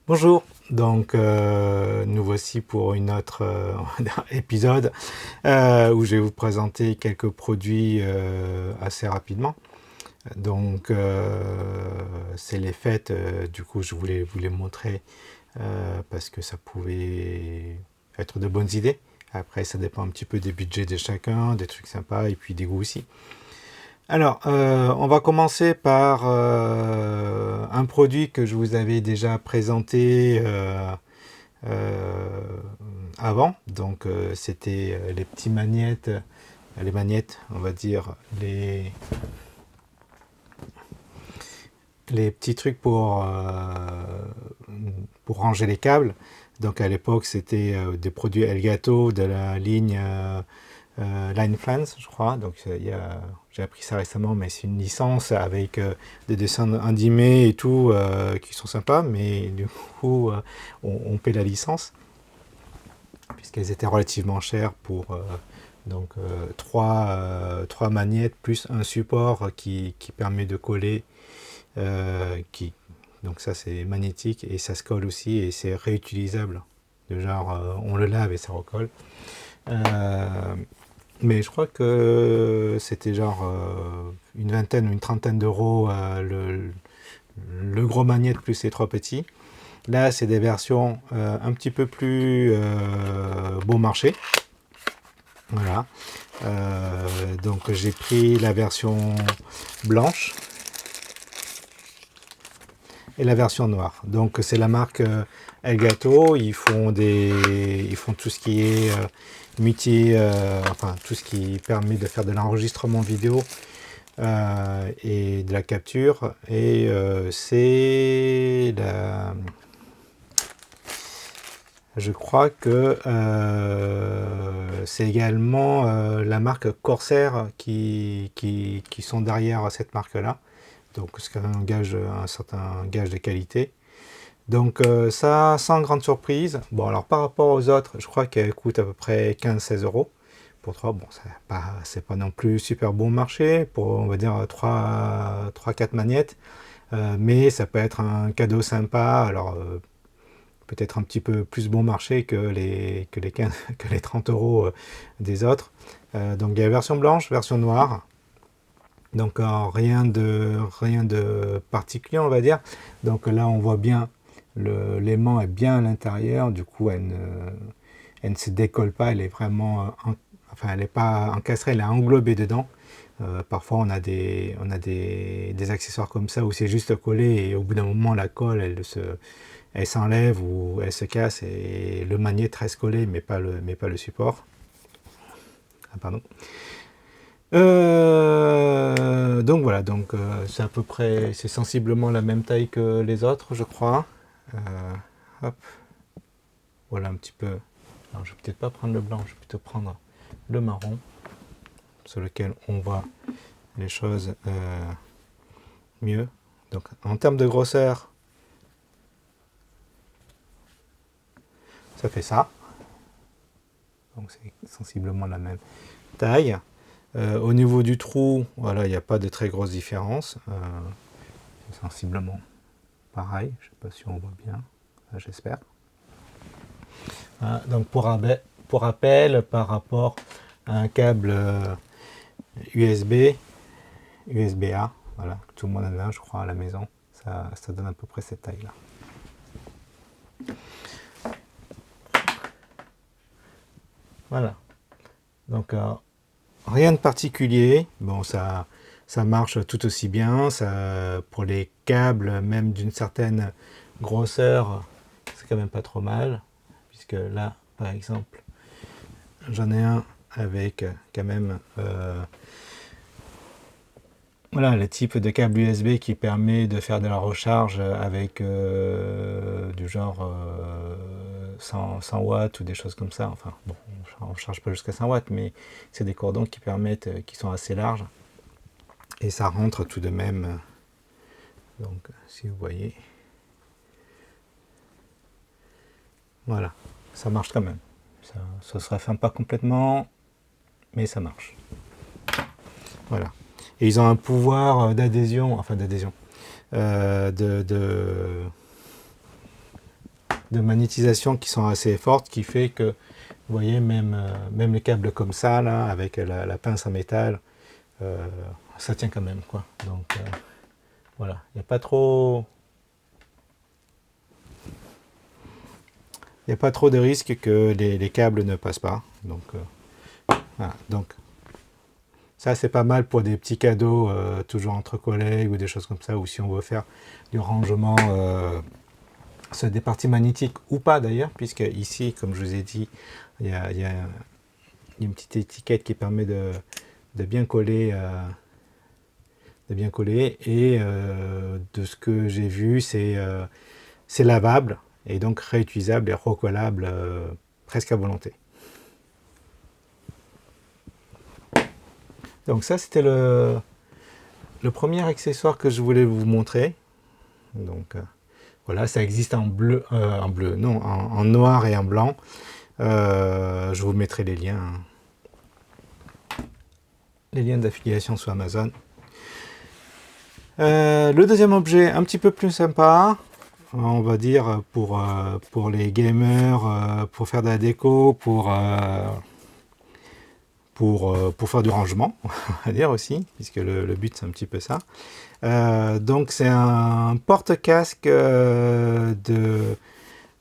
Bonjour, donc nous voici pour une autre épisode où je vais vous présenter quelques produits assez rapidement. Donc c'est les fêtes, du coup je voulais vous les montrer parce que ça pouvait être de bonnes idées. Après ça dépend un petit peu des budgets de chacun, des trucs sympas et puis des goûts aussi. Alors, on va commencer par un produit que je vous avais déjà présenté euh, avant. Donc, c'était les petits les magnettes, on va dire, les petits trucs pour ranger les câbles. Donc, à l'époque, c'était des produits Elgato de la ligne Line Flans, je crois. Donc, j'ai appris ça récemment, mais c'est une licence avec des dessins animés et tout qui sont sympas, mais du coup, on paie la licence puisqu'elles étaient relativement chères pour trois magnettes plus un support qui permet de coller. Qui, donc ça c'est magnétique et ça se colle aussi et c'est réutilisable. De genre on le lave et ça recolle. Euh, mais je crois que c'était genre une vingtaine ou une trentaine d'euros le gros magnète plus les trois petits. Là, c'est des versions un petit peu plus bon marché. Voilà. Donc j'ai pris la version blanche et la version noire. Donc c'est la marque Elgato. Ils font tout ce qui est enfin tout ce qui permet de faire de l'enregistrement vidéo et de la capture. Et je crois que c'est également la marque Corsair qui sont derrière cette marque-là. Donc c'est quand même un certain gage de qualité. Donc ça, sans grande surprise. Bon, alors par rapport aux autres, je crois qu'elle coûte à peu près 15-16 euros. Pour 3, bon, c'est pas non plus super bon marché pour, on va dire, 3-4 magnettes. Mais ça peut être un cadeau sympa. Alors, peut-être un petit peu plus bon marché que les 15, que les 30 euros des autres. Donc, il y a la version blanche, version noire. Donc, rien de particulier, on va dire. Donc, là, on voit bien l'aimant est bien à l'intérieur. Du coup, elle ne se décolle pas. Elle est vraiment, enfin, elle n'est pas encastrée, elle est englobée dedans. Parfois, on a des accessoires comme ça où c'est juste collé et au bout d'un moment, la colle, elle s'enlève ou elle se casse et le magnéte reste collé, mais pas le support. Ah, pardon. Donc voilà, donc c'est à peu près, c'est sensiblement la même taille que les autres, je crois. Hop, voilà un petit peu. Alors, je vais peut-être pas prendre le blanc, je vais plutôt prendre le marron, sur lequel on voit les choses mieux. Donc en termes de grosseur, ça fait ça. Donc c'est sensiblement la même taille. Au niveau du trou, voilà, il n'y a pas de très grosse différence. C'est sensiblement pareil. Je ne sais pas si on voit bien. J'espère. Donc pour rappel, par rapport à un câble USB, USB-A, voilà, tout le monde en a un, je crois, à la maison. Ça donne à peu près cette taille-là. Voilà. Donc rien de particulier. Bon, ça marche tout aussi bien. Ça, pour les câbles, même d'une certaine grosseur, c'est quand même pas trop mal. Puisque là, par exemple, j'en ai un avec quand même voilà, le type de câble USB qui permet de faire de la recharge avec du genre 100 watts ou des choses comme ça. Enfin, bon, on ne charge pas jusqu'à 100 watts, mais c'est des cordons qui permettent, qui sont assez larges. Et ça rentre tout de même. Donc, si vous voyez. Voilà, ça marche quand même. Ça se referme pas complètement, mais ça marche. Voilà. Et ils ont un pouvoir d'adhésion, enfin d'adhésion, euh, de, de, de magnétisation qui sont assez fortes, qui fait que, vous voyez, même les câbles comme ça, là, avec la pince en métal, ça tient quand même, quoi. Donc, voilà, il n'y a pas trop... Il n'y a pas trop de risque que les câbles ne passent pas. Donc, voilà. Donc, ça, c'est pas mal pour des petits cadeaux, toujours entre collègues ou des choses comme ça, ou si on veut faire du rangement, c'est des parties magnétiques ou pas d'ailleurs, puisque ici, comme je vous ai dit, il y a une petite étiquette qui permet de bien coller. Et de ce que j'ai vu, c'est lavable et donc réutilisable et recollable presque à volonté. Donc ça, c'était le premier accessoire que je voulais vous montrer. Donc voilà, ça existe en bleu, non, en noir et en blanc. Je vous mettrai les liens d'affiliation sur Amazon. Le deuxième objet, un petit peu plus sympa, on va dire pour les gamers, pour faire de la déco, pour faire du rangement, on va dire aussi, puisque le but c'est un petit peu ça. Donc c'est un porte-casque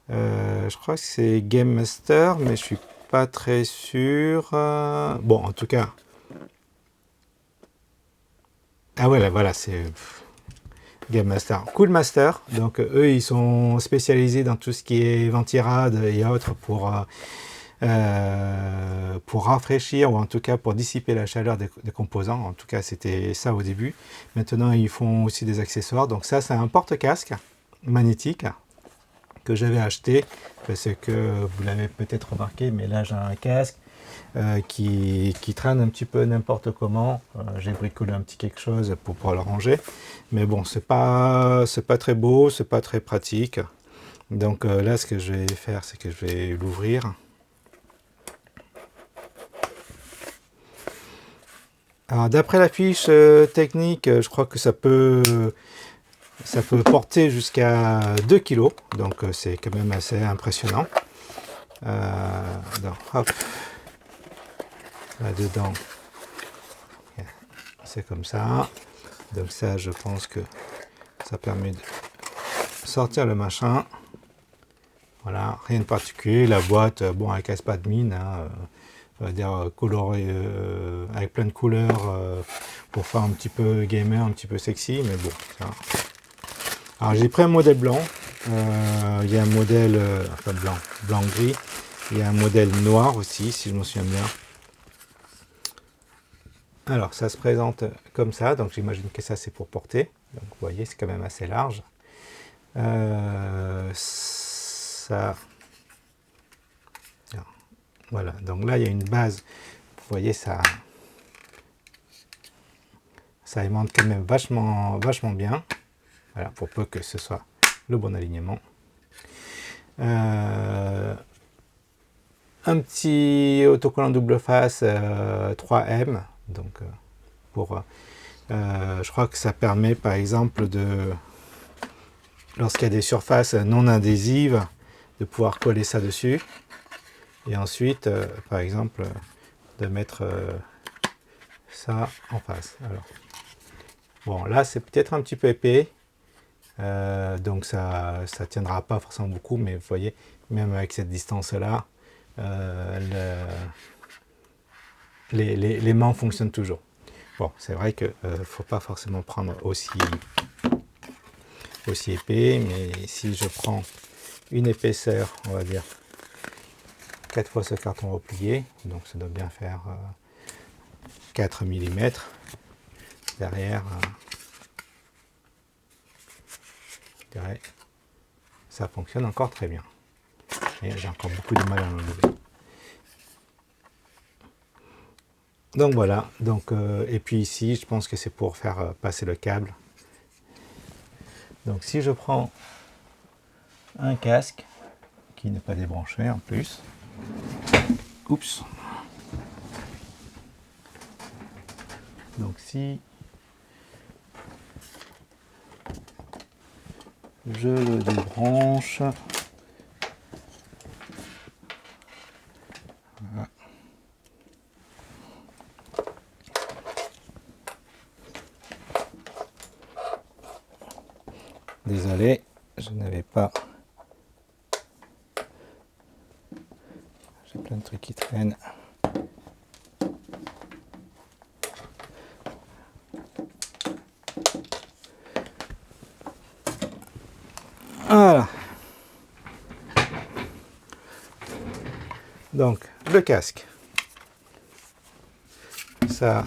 je crois que c'est Game Master, mais je suis pas très sûr. Bon, en tout cas. Ah ouais, là, voilà, c'est Game Master. Cool Master. Donc eux, ils sont spécialisés dans tout ce qui est ventirade et autres pour rafraîchir ou en tout cas pour dissiper la chaleur des composants. En tout cas, c'était ça au début. Maintenant, ils font aussi des accessoires. Donc ça, c'est un porte-casque magnétique que j'avais acheté parce que vous l'avez peut-être remarqué, mais là j'ai un casque qui traîne un petit peu n'importe comment. J'ai bricolé un petit quelque chose pour pouvoir le ranger, mais bon, c'est pas très beau, c'est pas très pratique. Donc là, ce que je vais faire, c'est que je vais l'ouvrir. Alors d'après la fiche technique, je crois que ça peut porter jusqu'à 2 kg, donc c'est quand même assez impressionnant. Donc, hop, là-dedans, c'est comme ça. Donc ça, je pense que ça permet de sortir le machin. Voilà, rien de particulier. La boîte, bon, elle casse pas de mine, hein, on va dire colorée, avec plein de couleurs pour faire un petit peu gamer, un petit peu sexy, mais bon, ça. Alors j'ai pris un modèle blanc, il y a un modèle, enfin blanc-gris, il y a un modèle noir aussi, si je me souviens bien. Alors ça se présente comme ça, donc j'imagine que ça c'est pour porter, donc vous voyez c'est quand même assez large. Ça, voilà, donc là il y a une base, vous voyez ça aimante quand même vachement bien. Voilà, pour peu que ce soit le bon alignement. Un petit autocollant double face 3M, donc je crois que ça permet par exemple lorsqu'il y a des surfaces non adhésives, de pouvoir coller ça dessus. Et ensuite, par exemple, de mettre ça en face. Alors, bon, là c'est peut-être un petit peu épais. Donc ça tiendra pas forcément beaucoup, mais vous voyez, même avec cette distance là, l'aimant fonctionne toujours. Bon, c'est vrai que faut pas forcément prendre aussi épais, mais si je prends une épaisseur, on va dire 4 fois ce carton replié, donc ça doit bien faire 4 mm derrière. Ça fonctionne encore très bien. Et j'ai encore beaucoup de mal à l'enlever. Donc voilà. Donc, et puis ici, je pense que c'est pour faire passer le câble. Donc si je prends un casque qui n'est pas débranché en plus. Oups. Donc si je le débranche, n'arrivez pas. J'ai plein de trucs qui traînent. Voilà. Donc, le casque. Ça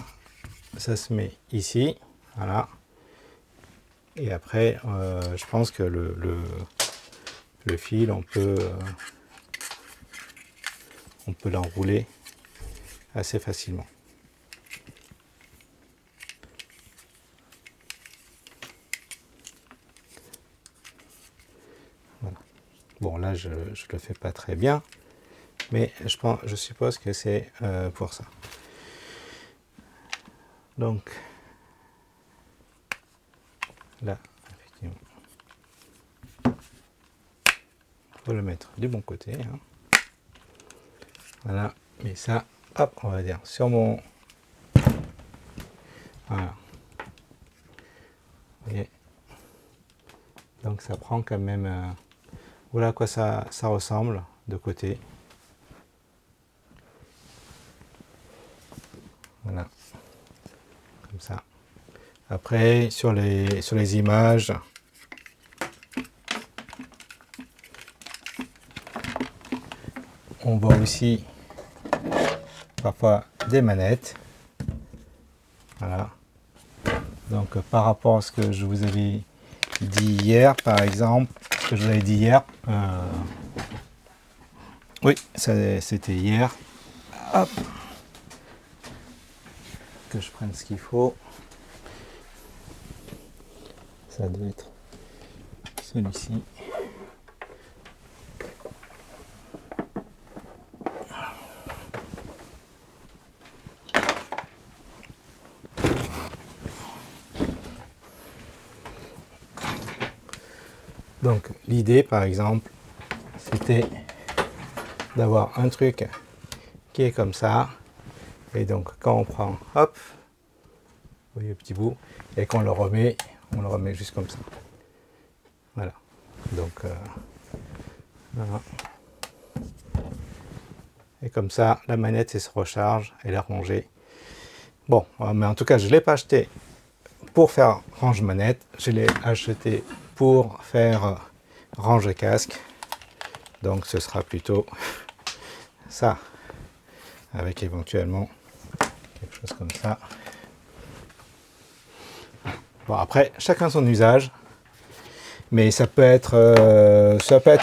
se met ici. Voilà. Et après, je pense que le fil, on peut l'enrouler assez facilement. Voilà. Bon, là, je le fais pas très bien, mais je suppose que c'est pour ça. Donc, là, effectivement, il faut le mettre du bon côté. Hein. Voilà, mais ça, hop, on va dire sur mon... Voilà. Vous voyez. Donc ça prend quand même... Voilà à quoi ça ressemble de côté. Voilà. Comme ça. Après, sur les images... On voit aussi parfois des manettes. Voilà. Donc par rapport à ce que je vous avais dit hier, par exemple, ce que je vous avais dit hier, oui, c'était hier. Hop. Que je prenne ce qu'il faut. Ça doit être celui-ci. Donc l'idée par exemple c'était d'avoir un truc qui est comme ça et donc quand on prend hop, vous voyez le petit bout et qu'on on le remet juste comme ça. Voilà. Donc voilà. Et comme ça la manette elle se recharge, elle est rangée. Bon, mais en tout cas je ne l'ai pas acheté pour faire range manette, je l'ai acheté pour faire range casque, donc ce sera plutôt ça, avec éventuellement quelque chose comme ça. Bon après, chacun son usage, mais ça peut être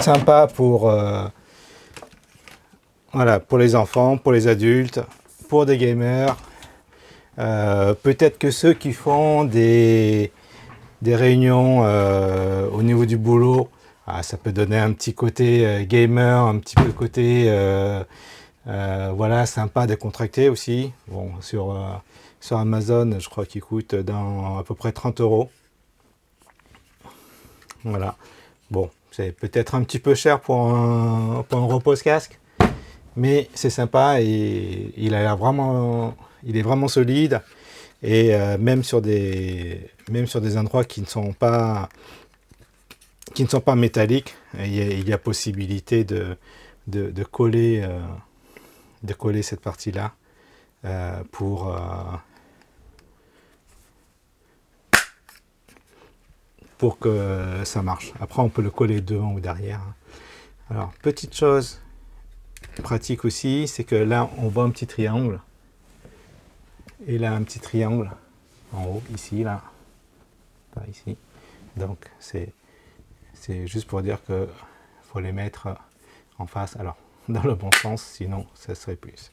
sympa pour, voilà, pour les enfants, pour les adultes, pour des gamers, peut-être que ceux qui font des réunions au niveau du boulot, ça peut donner un petit côté gamer, un petit peu côté voilà, sympa, décontracté aussi. Bon, sur Amazon, je crois qu'il coûte dans à peu près 30 €. Voilà. Bon, c'est peut-être un petit peu cher pour un repose-casque, mais c'est sympa et il a l'air vraiment, il est vraiment solide. Et même sur des endroits qui ne sont pas métalliques, il y a possibilité de coller cette partie-là pour que ça marche. Après, on peut le coller devant ou derrière. Alors, petite chose pratique aussi, c'est que là, on voit un petit triangle. Et là, un petit triangle en haut, ici, là. Par ici. Donc, c'est juste pour dire que faut les mettre en face. Alors, dans le bon sens, sinon, ça serait plus.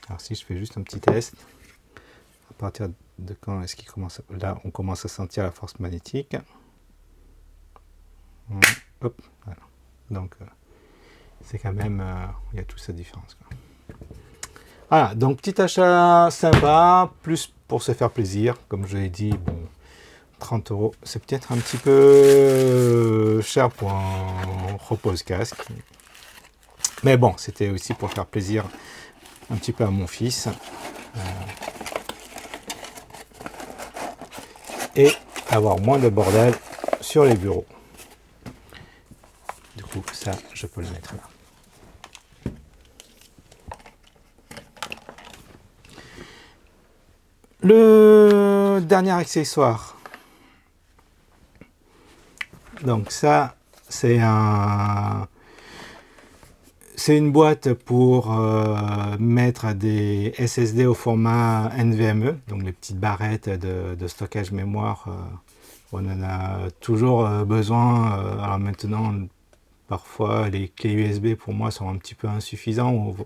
Alors, si je fais juste un petit test, à partir de quand est-ce qu'il commence là, on commence à sentir la force magnétique. Hop, voilà. Donc, c'est quand même, il y a toute cette différence, quoi. Voilà, donc petit achat sympa, plus pour se faire plaisir, comme je l'ai dit, bon, 30 €, c'est peut-être un petit peu cher pour un repose-casque. Mais bon, c'était aussi pour faire plaisir un petit peu à mon fils. Et avoir moins de bordel sur les bureaux. Du coup, ça, je peux le mettre là. Le dernier accessoire. Donc ça, c'est une boîte pour mettre des SSD au format NVMe, donc les petites barrettes de stockage mémoire. On en a toujours besoin. Alors maintenant, parfois, les clés USB pour moi sont un petit peu insuffisants.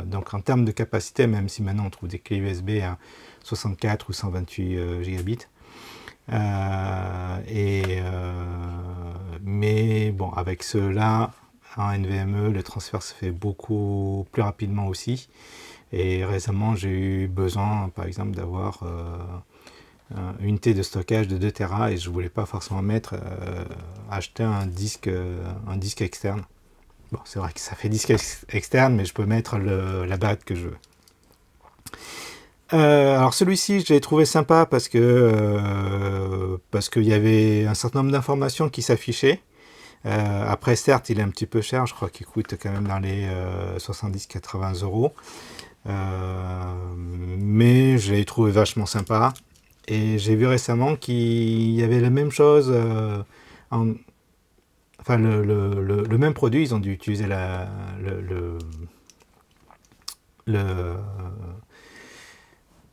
Donc en termes de capacité, même si maintenant on trouve des clés USB à 64 ou 128 gigabits. Mais bon, avec ceux-là, en NVMe, le transfert se fait beaucoup plus rapidement aussi. Et récemment, j'ai eu besoin, par exemple, d'avoir une unité de stockage de 2 Tera et je voulais pas forcément acheter un disque externe. Bon, c'est vrai que ça fait disque externe, mais je peux mettre la barrette que je veux. Alors celui-ci, je l'ai trouvé sympa parce qu'il y avait un certain nombre d'informations qui s'affichaient. Après, certes, il est un petit peu cher. Je crois qu'il coûte quand même dans les 70-80 euros. Mais je l'ai trouvé vachement sympa. Et j'ai vu récemment qu'il y avait la même chose. Enfin, le même produit. Ils ont dû utiliser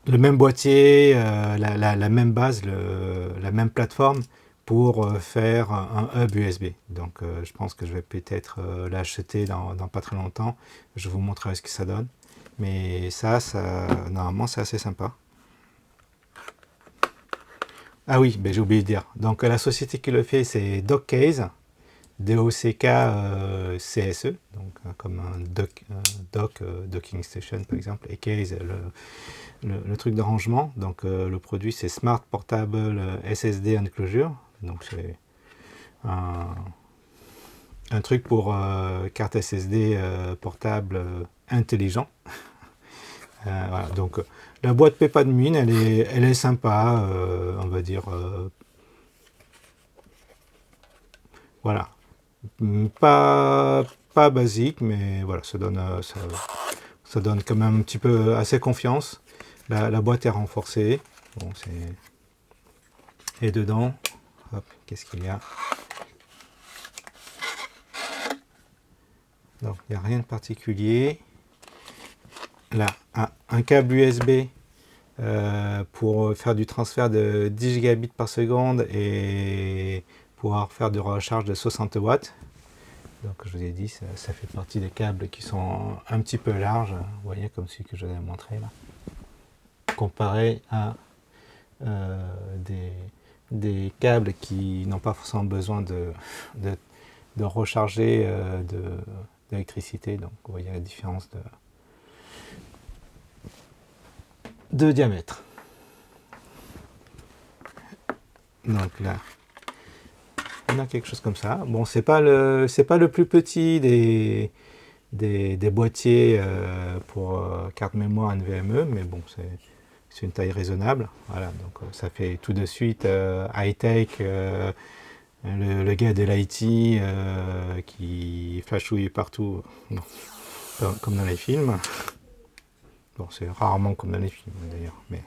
le même boîtier, la même base, la même plateforme pour faire un hub USB. Donc je pense que je vais peut-être l'acheter dans pas très longtemps. Je vous montrerai ce que ça donne. Mais ça normalement c'est assez sympa. Ah oui, ben, j'ai oublié de dire. Donc la société qui le fait, c'est DockCase, DOCK-CSE, donc comme un docking station par exemple, et Case, le truc de rangement. Donc le produit c'est Smart Portable SSD Enclosure. Donc c'est un truc pour carte SSD portable intelligent. Voilà, donc la boîte paie pas de mine, elle est sympa, on va dire. Voilà, pas basique, mais voilà, ça donne quand même un petit peu assez confiance. La boîte est renforcée. Bon, et dedans, hop, qu'est-ce qu'il y a? Donc il n'y a rien de particulier. Là, un câble USB pour faire du transfert de 10 gigabits par seconde et pouvoir faire de recharge de 60 watts. Donc je vous ai dit, ça fait partie des câbles qui sont un petit peu larges, vous voyez, comme celui que je vous ai montré là, comparé à des câbles qui n'ont pas forcément besoin de recharger d'électricité. Donc vous voyez la différence de diamètre. Donc là, on a quelque chose comme ça. Bon, c'est pas le plus petit des boîtiers pour carte mémoire NVMe, mais bon, c'est une taille raisonnable. Voilà, donc ça fait tout de suite high-tech, le gars de l'IT qui flashouille partout, comme dans les films. Bon, c'est rarement comme dans les films d'ailleurs, mais...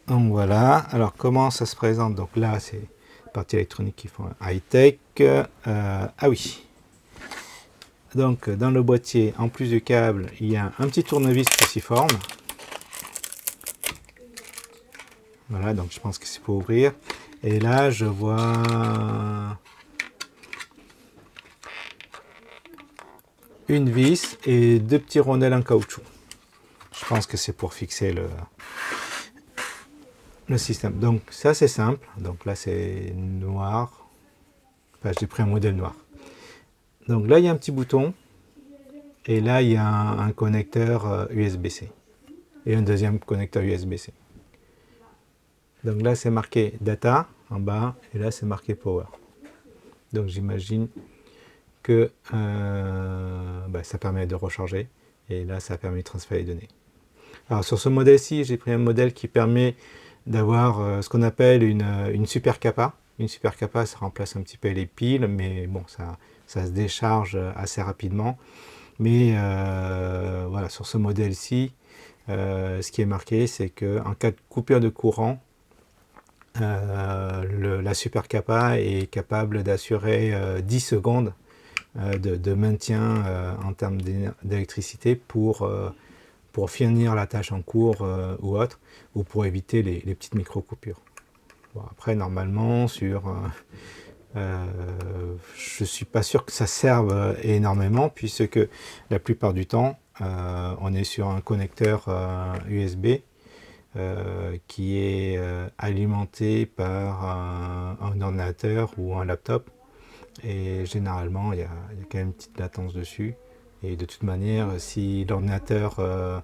Donc voilà, alors comment ça se présente? Donc là, c'est partie électronique qui font high-tech. Ah oui. Donc dans le boîtier, en plus du câble, il y a un petit tournevis cruciforme. Voilà, donc je pense que c'est pour ouvrir. Et là, je vois une vis et 2 petits rondelles en caoutchouc. Je pense que c'est pour fixer le système. Donc ça c'est simple. Donc là c'est noir. Enfin, j'ai pris un modèle noir. Donc là il y a un petit bouton. Et là il y a un connecteur USB-C. Et un deuxième connecteur USB-C. Donc là c'est marqué data en bas. Et là c'est marqué power. Donc j'imagine que ça permet de recharger. Et là ça permet de transférer les données. Alors sur ce modèle-ci, j'ai pris un modèle qui permet d'avoir ce qu'on appelle une super capa. Une super capa, ça remplace un petit peu les piles, mais bon, ça se décharge assez rapidement. Mais voilà, sur ce modèle-ci, ce qui est marqué, c'est qu'en cas de coupure de courant, la super capa est capable d'assurer 10 secondes de maintien en termes d'électricité pour finir la tâche en cours ou autre, ou pour éviter les petites micro-coupures. Bon, après, normalement, je ne suis pas sûr que ça serve énormément, puisque la plupart du temps, on est sur un connecteur USB qui est alimenté par un ordinateur ou un laptop. Et généralement, il y a quand même une petite latence dessus. Et de toute manière, si l'ordinateur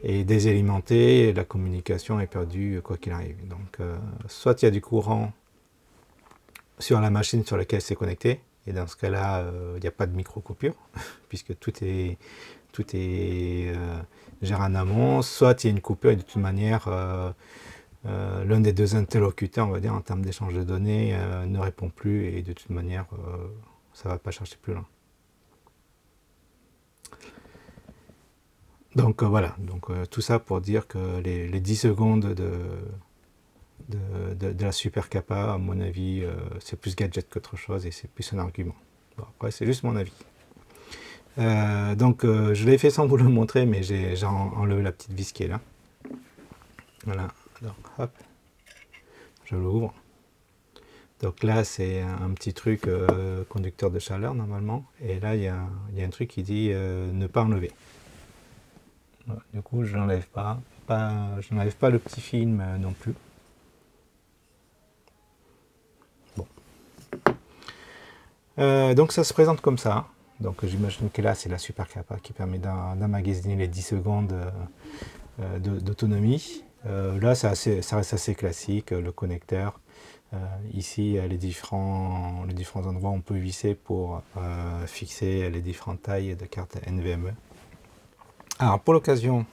est désalimenté, la communication est perdue quoi qu'il arrive. Donc, soit il y a du courant sur la machine sur laquelle c'est connecté, et dans ce cas-là, il n'y a pas de micro-coupure, puisque tout est géré en amont. Soit il y a une coupure, et de toute manière, l'un des deux interlocuteurs, on va dire, en termes d'échange de données, ne répond plus, et de toute manière, ça ne va pas chercher plus loin. Donc voilà, donc, tout ça pour dire que les 10 secondes de la super capa, à mon avis, c'est plus gadget qu'autre chose, et c'est plus un argument. Bon, après, c'est juste mon avis. Donc je l'ai fait sans vous le montrer, mais j'ai enlevé la petite vis qui est là. Voilà, alors hop, je l'ouvre. Donc là, c'est un petit truc conducteur de chaleur normalement, et là il y a un truc qui dit ne pas enlever. Voilà, du coup, je n'enlève pas, je n'enlève pas le petit film non plus. Bon. Donc ça se présente comme ça. Donc j'imagine que là, c'est la super capa qui permet d'emmagasiner les 10 secondes d'autonomie. Là, ça reste assez classique, le connecteur. Ici, les différents endroits où on peut visser pour fixer les différentes tailles de cartes NVMe. Alors, pour l'occasion,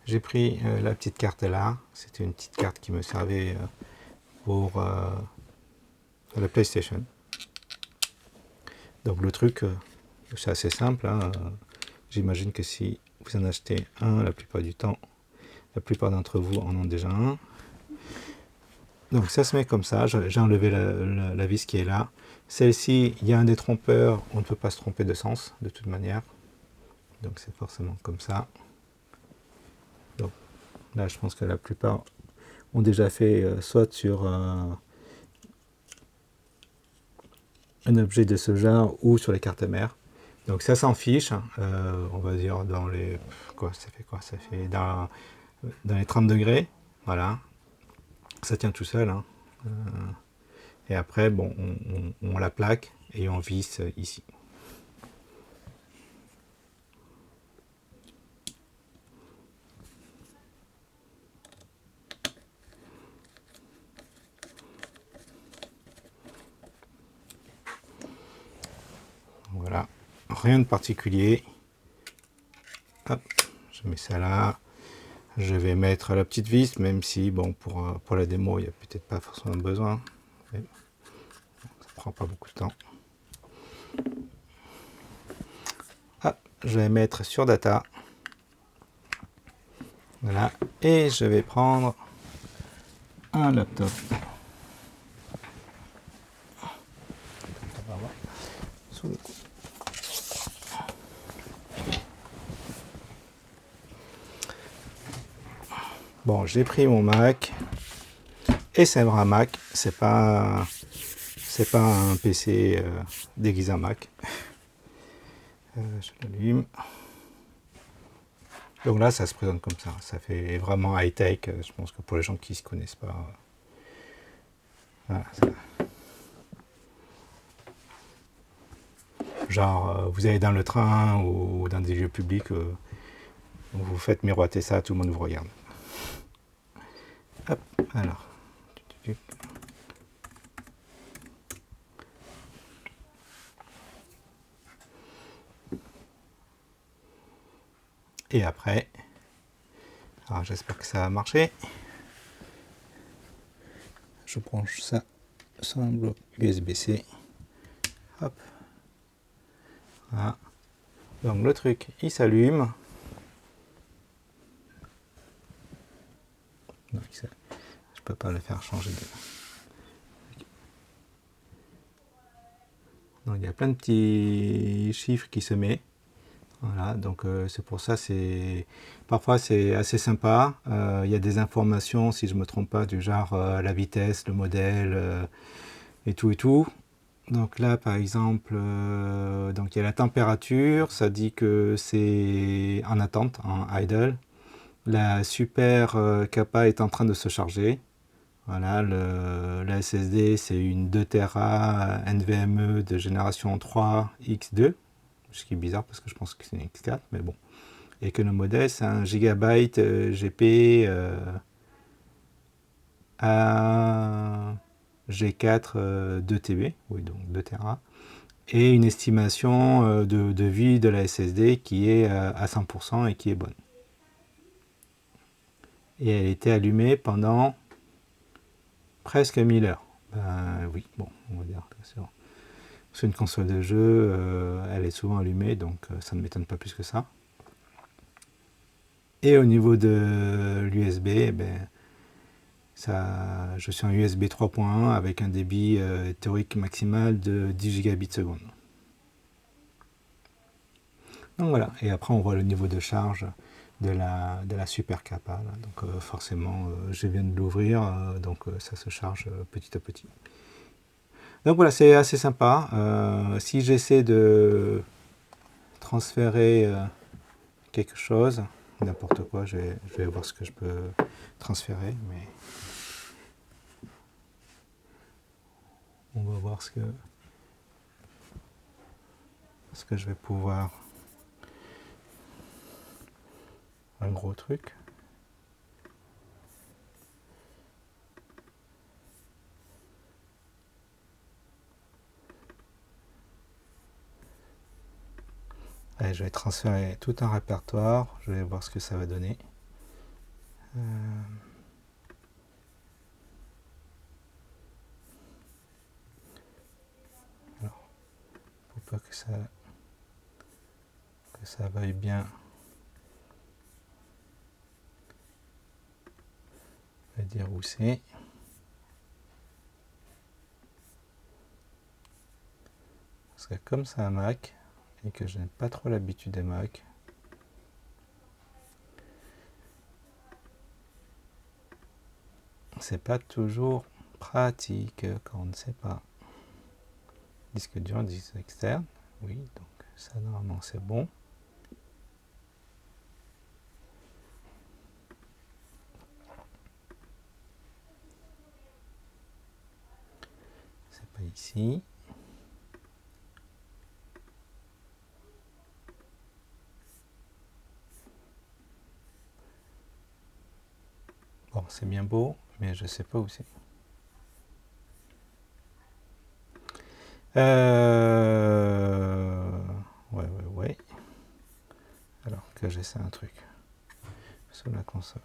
j'ai pris la petite carte là. C'était une petite carte qui me servait pour la PlayStation. Donc, le truc, c'est assez simple. Hein. J'imagine que si vous en achetez un, la plupart du temps, la plupart d'entre vous en ont déjà un. Donc ça se met comme ça, j'ai enlevé la vis qui est là. Celle-ci, il y a un détrompeur, on ne peut pas se tromper de sens de toute manière. Donc c'est forcément comme ça. Donc là, je pense que la plupart ont déjà fait soit sur un objet de ce genre ou sur les cartes mères. Donc ça s'en fiche, on va dire dans les... Ça fait dans les 30 degrés, voilà. Ça tient tout seul. Hein. Et après, bon, on la plaque et on visse ici. Voilà, rien de particulier. Hop, je mets ça là. Je vais mettre la petite vis, même si, bon, pour la démo, il n'y a peut-être pas forcément besoin. Mais ça prend pas beaucoup de temps. Hop, je vais mettre sur data. Voilà, et je vais prendre un laptop. Sous le coude. Bon, j'ai pris mon Mac, et c'est un vrai Mac, c'est pas un PC déguisé en Mac. Je l'allume. Donc là, ça se présente comme ça. Ça fait vraiment high-tech. Je pense que pour les gens qui ne se connaissent pas. Voilà, genre, vous allez dans le train ou dans des lieux publics, vous faites miroiter ça, tout le monde vous regarde. Hop, alors. Et après, alors j'espère que ça va marcher. je branche ça sur un bloc USB-C. Hop. Voilà. Donc le truc, il s'allume. Je peux pas le faire changer de... Donc, il y a plein de petits chiffres qui se mettent. Voilà, donc c'est pour ça, parfois c'est assez sympa. Il y a des informations, si je me trompe pas, du genre la vitesse, le modèle et tout et tout. Donc là, par exemple, donc il y a la température, ça dit que c'est en attente, en idle. La super capa est en train de se charger. Voilà, la SSD, c'est une 2 Tera NVMe de génération 3 X2. Ce qui est bizarre parce que je pense que c'est une X4, mais bon. Et que le modèle, c'est un Gigabyte GP à G4 2 TB, oui, donc 2 Tera, et une estimation de vie de la SSD qui est à 100% et qui est bonne. Et elle était allumée pendant presque 1000 heures. Ben oui, bon, on va dire que c'est une console de jeu, elle est souvent allumée, donc ça ne m'étonne pas plus que ça. Et au niveau de l'USB, eh ben, je suis en USB 3.1 avec un débit théorique maximal de 10 gigabits seconde. Donc voilà, et après on voit le niveau de charge de la super capa. Là. Donc forcément, je viens de l'ouvrir, donc ça se charge petit à petit. Donc voilà, c'est assez sympa. Si j'essaie de transférer quelque chose, n'importe quoi, je vais voir ce que je peux transférer, mais on va voir ce que je vais pouvoir. Un gros truc. Allez, je vais transférer tout un répertoire, je vais voir ce que ça va donner. Alors, pour pas que ça veuille bien. Je vais dire où c'est. Parce que comme c'est un Mac, et que je n'ai pas trop l'habitude des Mac, c'est pas toujours pratique quand on ne sait pas. Disque dur, disque externe, oui, donc ça normalement c'est bon. C'est pas ici. Bon, c'est bien beau, mais je sais pas où c'est. Ouais. Alors que j'essaie un truc sur la console.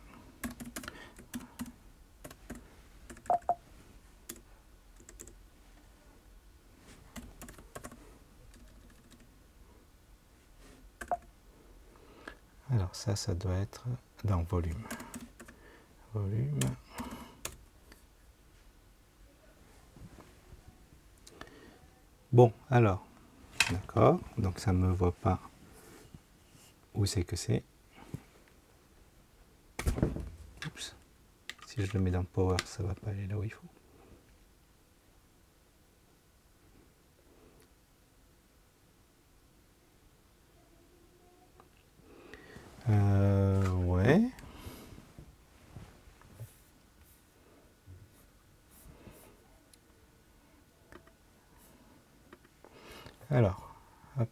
Alors ça doit être dans volume. Volume. Bon, alors, d'accord, donc ça ne me voit pas où c'est que c'est. Oups. Si je le mets dans Power, ça ne va pas aller là où il faut. Ouais. Alors, hop.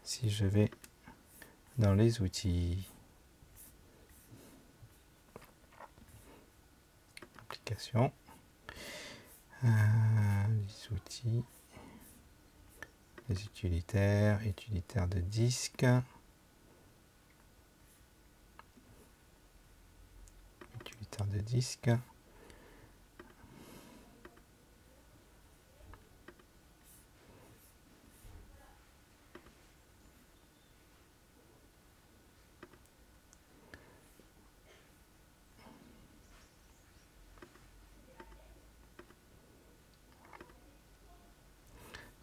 Si je vais dans les outils, applications, les outils, les utilitaires de disque, utilitaire de disque.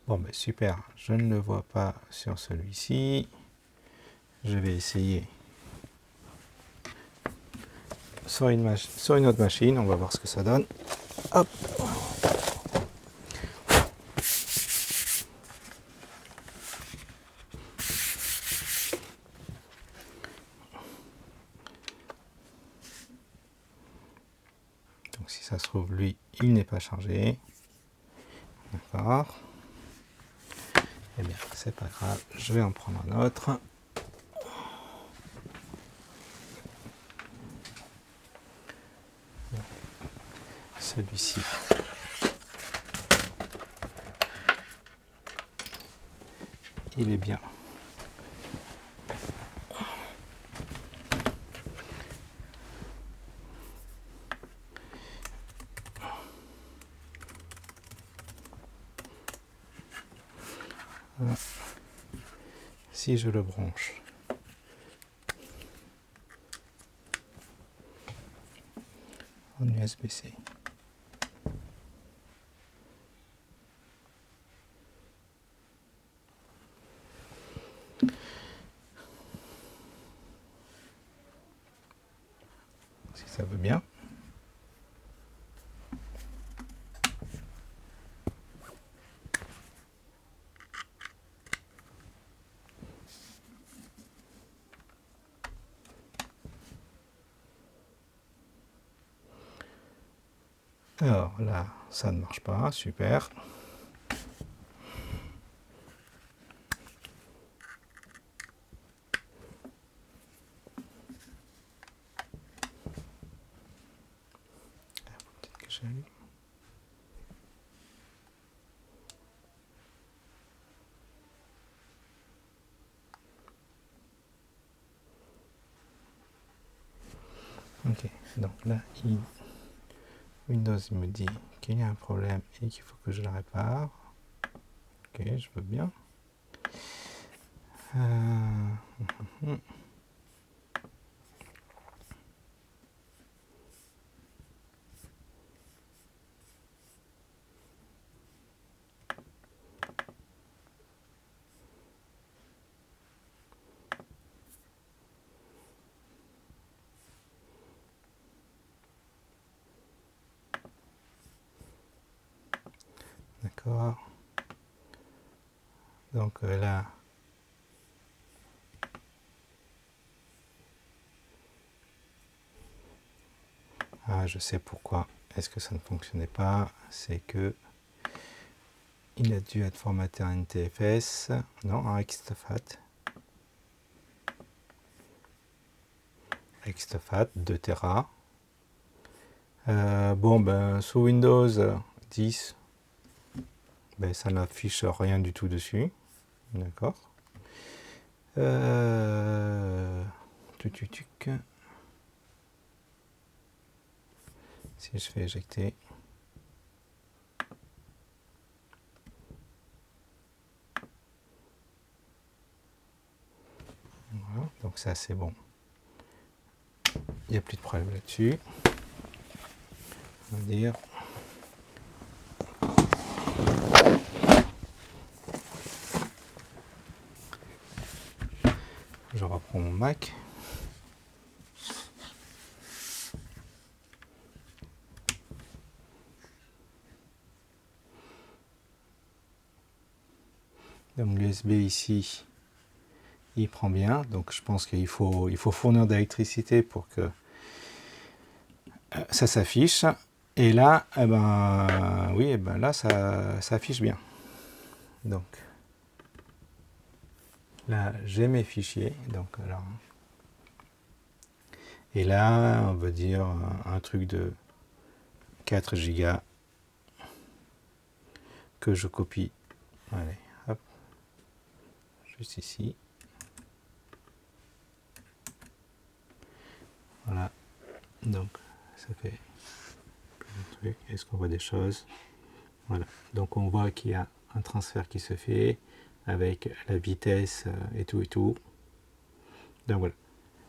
Bon, ben super, je ne le vois pas sur celui-ci. Je vais essayer sur une autre machine, on va voir ce que ça donne. Hop. Donc si ça se trouve, lui, il n'est pas chargé. D'accord. Eh bien, c'est pas grave, je vais en prendre un autre. Celui-ci. Il est bien. Voilà. Si je le branche en USB-C. Si ça veut bien. Alors là, ça ne marche pas, super. Peut-être que j'allume. Ok, donc là, Windows il me dit qu'il y a un problème et qu'il faut que je le répare. Ok, je veux bien. D'accord. Donc là, je sais pourquoi. Est-ce que ça ne fonctionnait pas? C'est que il a dû être formaté en NTFS, non, en Extofat. Extofat 2 Tera. Bon, ben, sous Windows 10, ben, ça n'affiche rien du tout dessus. D'accord. Si je fais éjecter. Voilà, donc ça c'est bon. Il n'y a plus de problème là-dessus. On va dire. Je reprends mon Mac. Donc l'USB ici, il prend bien. Donc je pense qu'il faut fournir de l'électricité pour que ça s'affiche. Et là, eh ben, oui, eh ben là, ça affiche bien. Donc là, j'ai mes fichiers. Donc, alors, et là, on veut dire un truc de 4 Go que je copie. Allez, hop, juste ici. Voilà. Donc, ça fait un truc. Est-ce qu'on voit des choses? Voilà. Donc on voit qu'il y a un transfert qui se fait avec la vitesse et tout et tout. Donc voilà.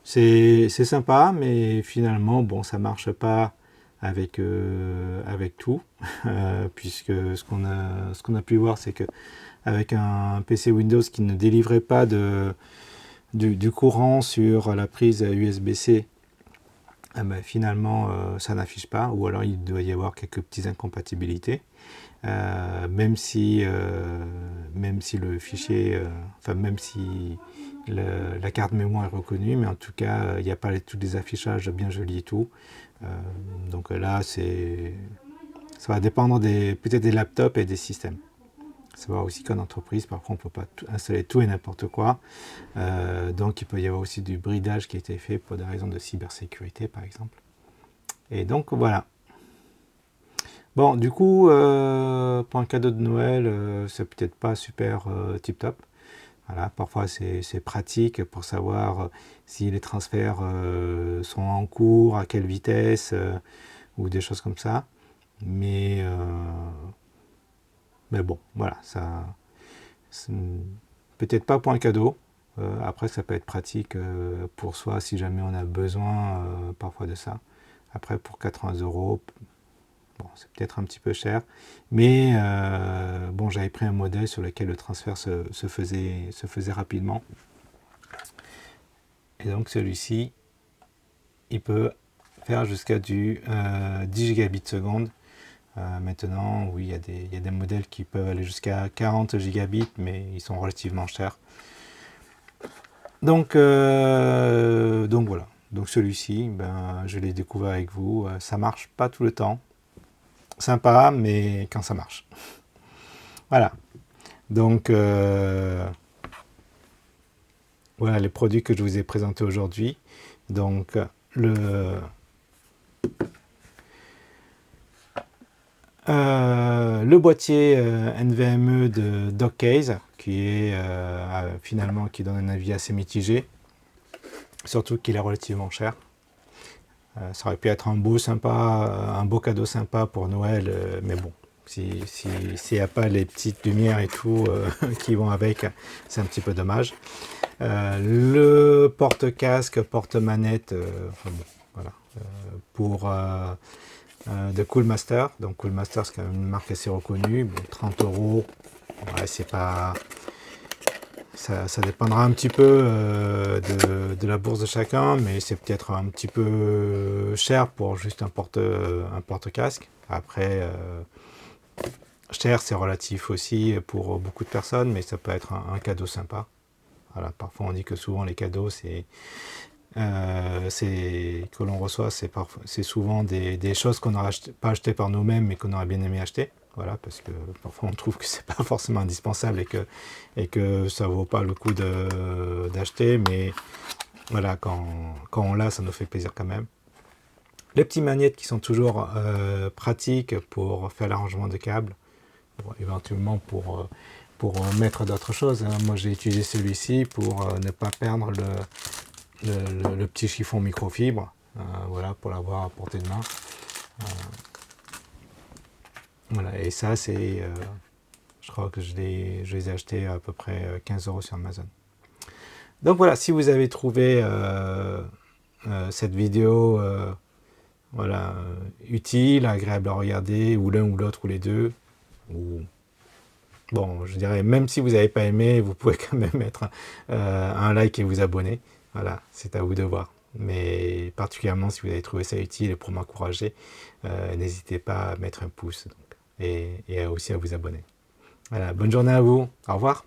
C'est sympa, mais finalement, bon, ça marche pas avec tout, puisque ce qu'on a pu voir, c'est que avec un PC Windows qui ne délivrait pas du courant sur la prise USB-C, ben, finalement, ça n'affiche pas, ou alors il doit y avoir quelques petites incompatibilités. Même si le fichier, même si la carte mémoire est reconnue, mais en tout cas, il n'y a pas tous les affichages bien jolis et tout. Donc là, ça va dépendre peut-être des laptops et des systèmes. Savoir aussi qu'en entreprise, parfois, on ne peut pas installer tout et n'importe quoi. Donc, il peut y avoir aussi du bridage qui a été fait pour des raisons de cybersécurité, par exemple. Et donc, voilà. Bon, du coup, pour un cadeau de Noël, c'est peut-être pas super tip-top. Voilà, parfois c'est pratique pour savoir si les transferts sont en cours, à quelle vitesse, ou des choses comme ça. Mais bon, voilà, ça, peut-être pas pour un cadeau. Après, ça peut être pratique pour soi si jamais on a besoin parfois de ça. Après, pour 80 €, bon, c'est peut-être un petit peu cher, mais bon, j'avais pris un modèle sur lequel le transfert se faisait rapidement. Et donc celui-ci, il peut faire jusqu'à du 10 gigabits seconde. Maintenant, oui, il y a des modèles qui peuvent aller jusqu'à 40 gigabits, mais ils sont relativement chers. Donc voilà. Donc celui-ci, ben, je l'ai découvert avec vous. Ça marche pas tout le temps. Sympa, mais quand ça marche. Voilà. Donc, voilà les produits que je vous ai présentés aujourd'hui. Donc, le boîtier NVMe de Dockcase, qui est finalement qui donne un avis assez mitigé, surtout qu'il est relativement cher. Ça aurait pu être un beau cadeau sympa pour Noël, mais bon, s'il n'y a pas les petites lumières et tout qui vont avec, c'est un petit peu dommage. Le porte-casque, porte-manette, enfin bon, voilà, pour de Coolmaster. Donc Coolmaster, c'est quand même une marque assez reconnue. Bon, 30 €, ouais, c'est pas... Ça dépendra un petit peu de la bourse de chacun, mais c'est peut-être un petit peu cher pour juste un porte-casque. Après, cher, c'est relatif aussi pour beaucoup de personnes, mais ça peut être un cadeau sympa. Voilà, parfois on dit que souvent les cadeaux, que l'on reçoit, c'est souvent des choses qu'on n'aurait pas achetées par nous-mêmes, mais qu'on aurait bien aimé acheter. Voilà, parce que parfois on trouve que c'est pas forcément indispensable et que ça vaut pas le coup d'acheter, mais voilà, quand on l'a, ça nous fait plaisir quand même. Les petits magnettes qui sont toujours pratiques pour faire l'arrangement de câbles, bon, éventuellement pour mettre d'autres choses, hein. Moi j'ai utilisé celui-ci pour ne pas perdre le petit chiffon microfibre, voilà, pour l'avoir à portée de main. Voilà, et ça, je crois que je les ai achetés à peu près 15 € sur Amazon. Donc voilà, si vous avez trouvé cette vidéo voilà, utile, agréable à regarder, ou l'un ou l'autre, ou les deux, bon, je dirais, même si vous n'avez pas aimé, vous pouvez quand même mettre un like et vous abonner. Voilà, c'est à vous de voir. Mais particulièrement si vous avez trouvé ça utile et pour m'encourager, n'hésitez pas à mettre un pouce et aussi à vous abonner. Voilà, bonne journée à vous. Au revoir.